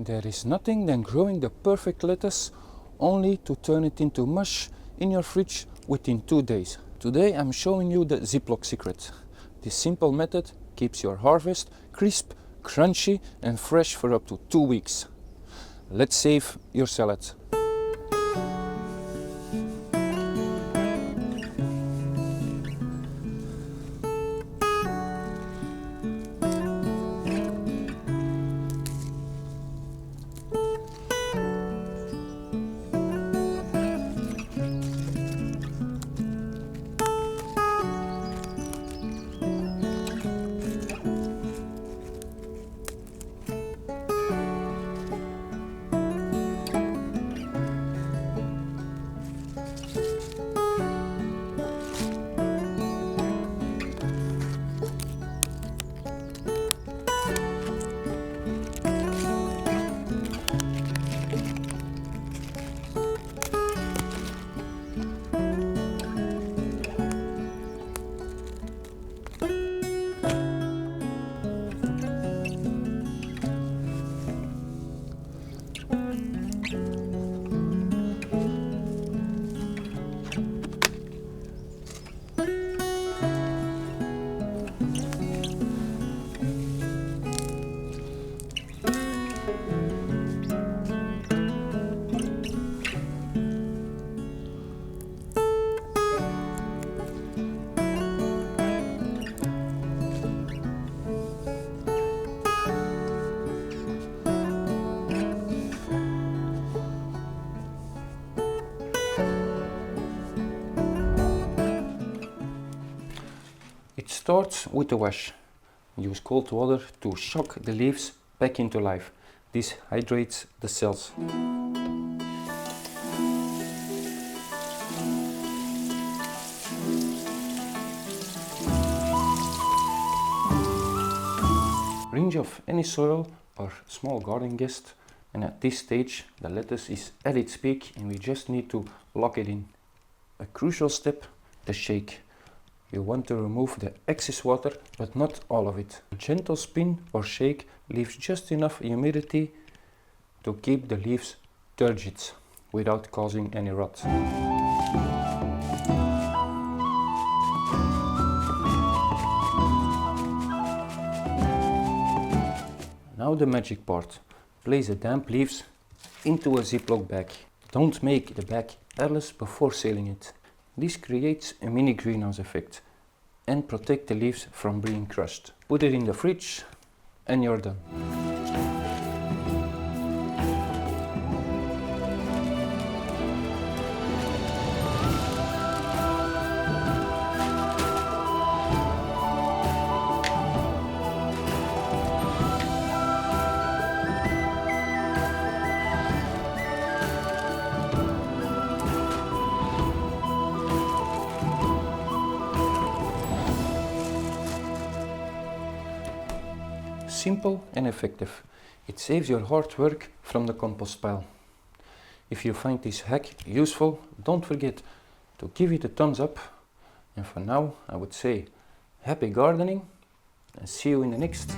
There is nothing than growing the perfect lettuce only to turn it into mush in your fridge within 2 days. Today I'm showing you the Ziploc secret. This simple method keeps your harvest crisp, crunchy and fresh for up to 2 weeks. Let's save your salad. It starts with the wash. Use cold water to shock the leaves back into life. This hydrates the cells. Rinse off any soil or small garden guest, and at this stage the lettuce is at its peak and we just need to lock it in. A crucial step, the shake. You want to remove the excess water, but not all of it. A gentle spin or shake leaves just enough humidity to keep the leaves turgid without causing any rot. Now the magic part. Place the damp leaves into a Ziploc bag. Don't make the bag airless before sealing it. This creates a mini greenhouse effect and protect the leaves from being crushed. Put it in the fridge and you're done. Simple and effective. It saves your hard work from the compost pile. If you find this hack useful, don't forget to give it a thumbs up. And for now, I would say happy gardening and see you in the next